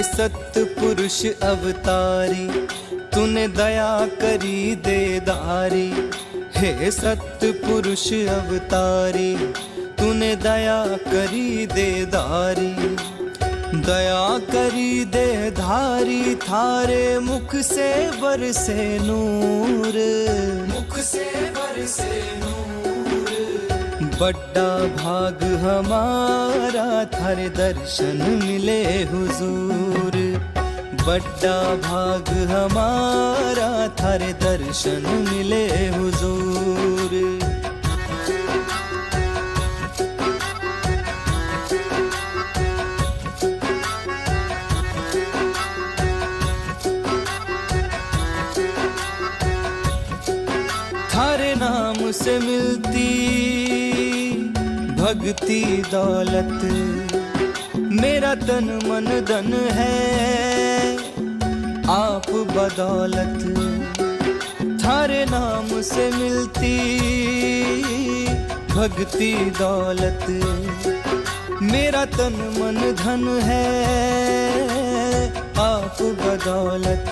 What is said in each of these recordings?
सतपुरुष अवतारी, तूने दया करी देदारी। हे सतपुरुष अवतारी, तूने दया करी देदारी। दया करी देधारी, थारे मुख से बरसे नूर, मुख से बरसे नूर। बड़ा भाग हमारा थारे दर्शन मिले हुजूर। बड़ा भाग हमारा थारे दर्शन मिले हुजूर। थारे नाम से मिलती भक्ति दौलत, मेरा तन मन धन है आप बदौलत। थारे नाम से मिलती भक्ति दौलत, मेरा तन मन धन है आप बदौलत।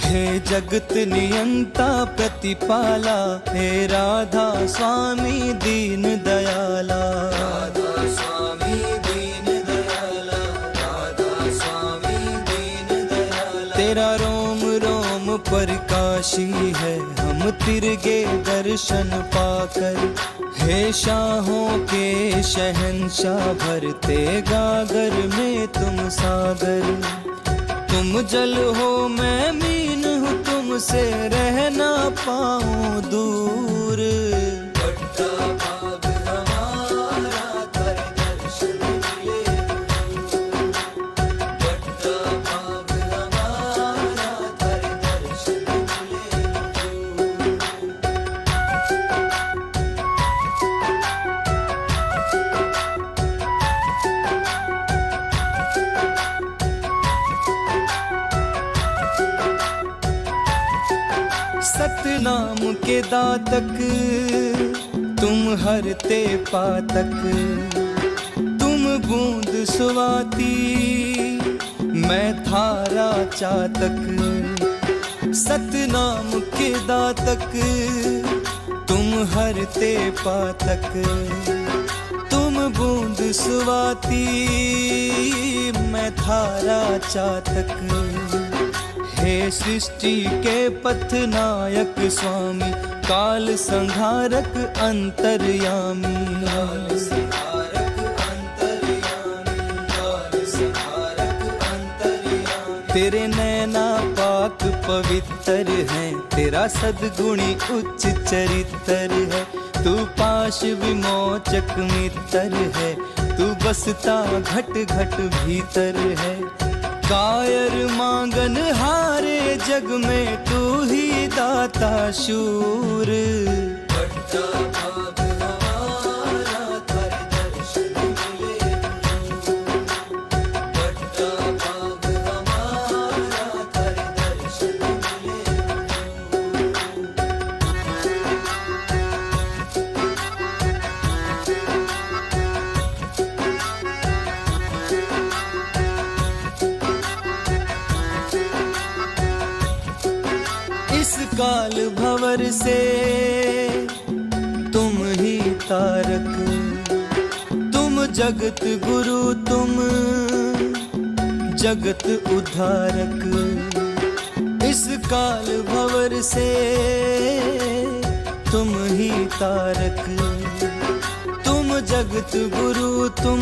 हे जगत नियंता प्रतिपाला, हे राधा स्वामी दीन दयाला। राधा स्वामी दीन दयाला, राधा स्वामी दीन दयाला। तेरा रोम रोम प्रकाशी है, हम तिरगे दर्शन पाकर। हे शाहों के शहंशाह, भरते गागर में तुम सागर। तुम जल हो मैं मीन हूँ, तुमसे रह ना पाऊँ दूर। बड़ा भाग हमारा थारे दर्शन मिले हुजूर। बड़ा भाग हमारा थारे दर्शन मिले हुजूर। सतनाम के दातक, तुम हरते पातक। तुम बूंद सुवाती, मैं थारा चातक। सतनाम के दातक, तुम हरते पातक। तुम बूंद सुवाती, मैं थारा चातक। हे सृष्टि के पथ नायक स्वामी, काल संहारक अंतर्यामी। काल संहारक अंतर्यामी, काल संहारक अंतर्यामी। तेरे नैना पाक पवित्र हैं, तेरा सद्गुणी उच्च चरित्र है। तू पाश विमोचक मित्र है, तू बसता घट घट भीतर है। कायर मांगन हारे जग में, तू ही दाता शूर। बड़ा भाग हमारा थारे दर्शन मिले हुजूर। बड़ा भाग हमारा थारे दर्शन मिले इस काल भंवर से तुम ही तारक। तुम जगत गुरु, तुम जगत उद्धारक। इस काल भंवर से तुम ही तारक। तुम जगत गुरु, तुम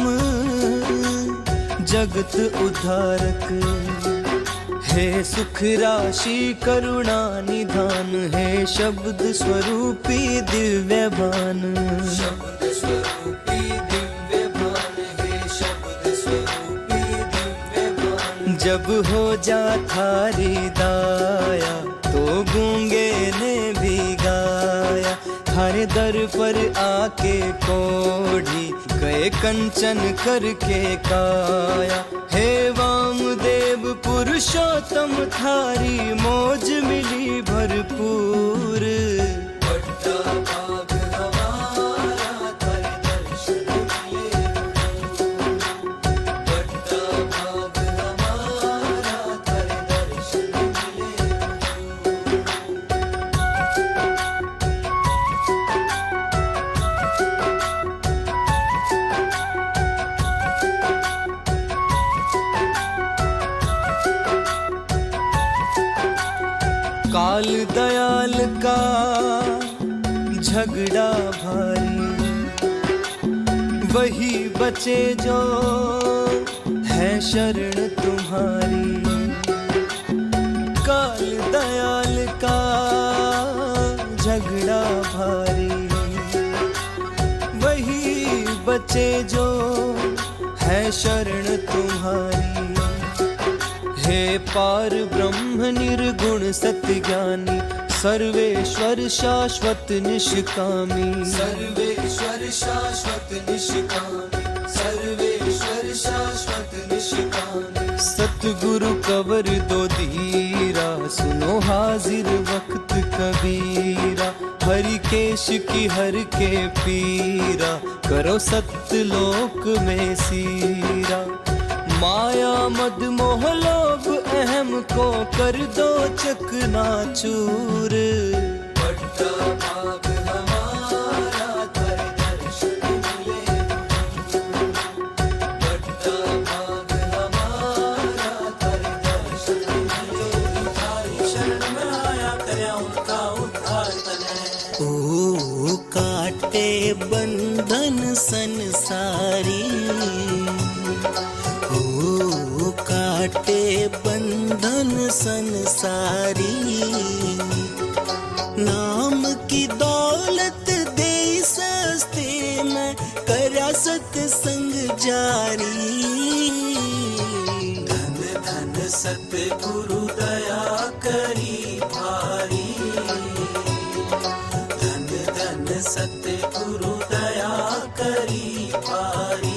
जगत उद्धारक। हे सुख राशि करुणा निधान, हे शब्द स्वरूपी दिव्य भान। शब्द स्वरूपी दिव्य भान, हे शब्द स्वरूपी दिव्य भान। जब हो जा थारी दाया, तो गूंगे ने भी गाया। थारे दर पर आके कोढ़ी, गए कंचन करके काया। हे वामदेव पुरुषोत्तम, थारी मौज मिली भरपूर। बड़ा भाग हमारा थारे दर्शन मिले हुजूर। बड़ा भाग काल दयाल का झगड़ा भारी, वही बचे जो है शरण तुम्हारी। काल दयाल का झगड़ा भारी, वही बचे जो है शरण तुम्हारी। हे पार ब्रह्म निर्गुण सत्य ज्ञानी, सर्वेश्वर शाश्वत निष्कामी। सर्वेश्वर शाश्वत निष्कामी, सर्वेश्वर शाश्वत निष्कामी। सतगुरु कवर दो धीरा, सुनो हाजिर वक्त कबीरा। हरि केश की हर के पीरा, करो सत्यलोक में सीरा। माया मद मोह लोभ अहम को कर दो चकनाचूर। बड़ा भाग हमारा कर दर्शन मिले, बड़ा भाग हमारा कर दर्शन मिले। तुम्हारी शरण में आया करे उनका उद्धार करे। ओ काटे बंधन संसारी, काटे बंधन संसारी। नाम की दौलत दे सस्ते में, करा सत्संग जारी। धन धन सतगुरु दया करी भारी, धन धन सतगुरु दया करी भारी।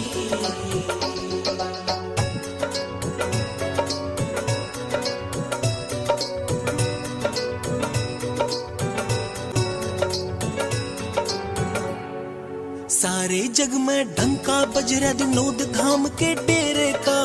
सारे जग में डंका बज रहा विनोद धाम के डेरे का।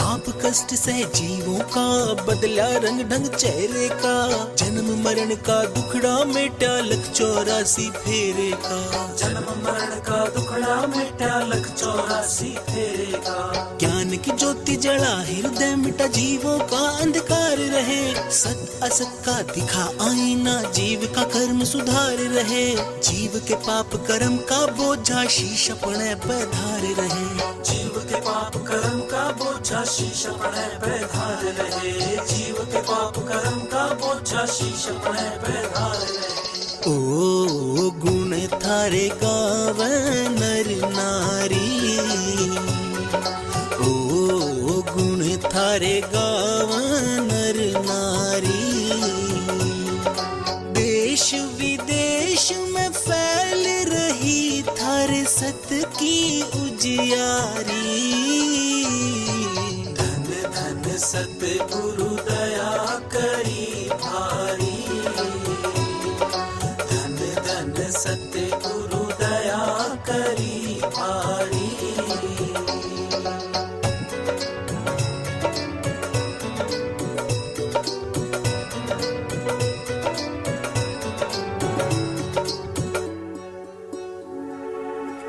आप कष्ट सह जीवों का, बदला रंग ढंग चेहरे का। जन्म मरण का दुखड़ा मेटा 184 फेरे का। जन्म मरण का दुखड़ा मेटा 184 फेरे का। ज्ञान की ज्योति जला हृदय मिटा, जीवों का अंधकार रहे। सत असत का दिखा आईना, जीव का कर्म सुधार रहे। जीव के पाप कर्म का बोझा शीश अपने पे धार रहे। जीव के पाप कर्म का बोझा शीश अपने पे धार रहे। जीव के पाप कर्म का बोझा शीश अपने पे धार रहे। ओ गुण थारे गावे नर नारी, ओ गुण थारे गावे नर नारी। देश विदेश में फैल रही थारे सत की उजियारी। धन धन सतगुरु दया करी भारी, धन धन सतगुरु दया करी भारी।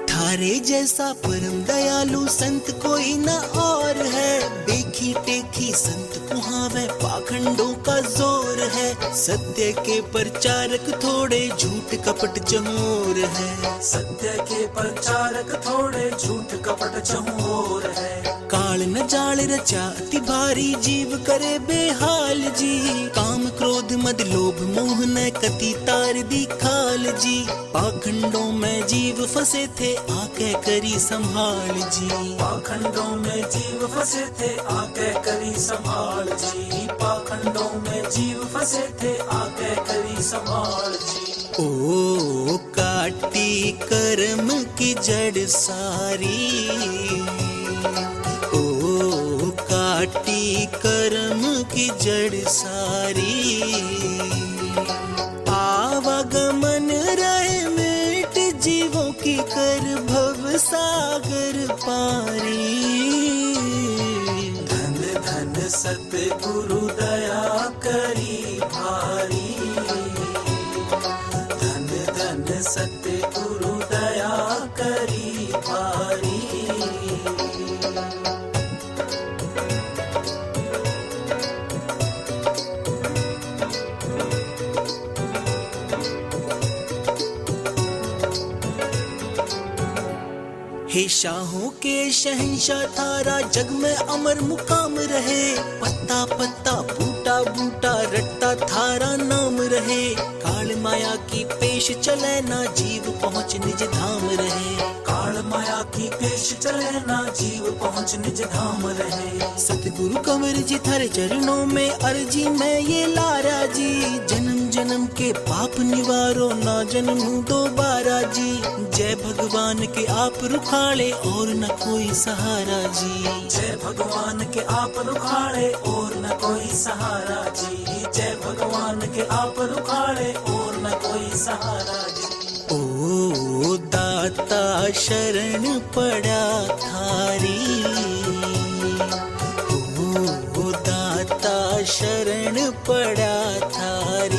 थारे जैसा परम दयालु संत कोई न और है। देखी टेखी संत कुहावे, पाखंडों का जोर है। सत्य के प्रचारक थोड़े, झूठ कपट चहोर है। सत्य के प्रचारक थोड़े, झूठ कपट चहोर है। काल न जाल रचा अति भारी, जीव करे बेहाल जी। काम क्रोध मद लोभ मोह न कति तार दी खाल जी। पाखंडों में जीव फंसे थे, आके करी संभाल जी। पाखंडों में जीव फंसे थे, आके करी संभाल जी। पाखंडों में जीव फंसे थे, आके करी संभाल जी। ओ काटी कर्म की जड़ सारी, ओ काटी कर्म की जड़ सारी। आवागमन रहे मिट जीवों की, कर भव सागर पारी। धन धन सतगुरु दया करी भारी, धन धन सतगुरु दया करी भारी। हे शाहों के शहंशाह थारा जग में अमर मुकाम रहे, पत्ता पत्ता बूटा बूटा रट्टा थारा नाम रहे, काल माया की पेश चले ना जीव पहुँच निज धाम रहे, काल माया की पेश चले ना जीव पहुँच निज धाम रहे। सतगुरु कंवर जी थारे चरणों में अर्जी मैं ये लारा जी, जन्म जन्म के पाप निवारो ना जन्मूं दोबारा जी, जय भगवान के आप रुखाड़े और न कोई सहारा जी, जय भगवान के आप रुखाड़े और न कोई सहारा जी, जय भगवान के आप रुखाड़े और न कोई सहारा जी। ओ दाता शरण पड़ा थारी, ओ दाता शरण पड़ा थारी।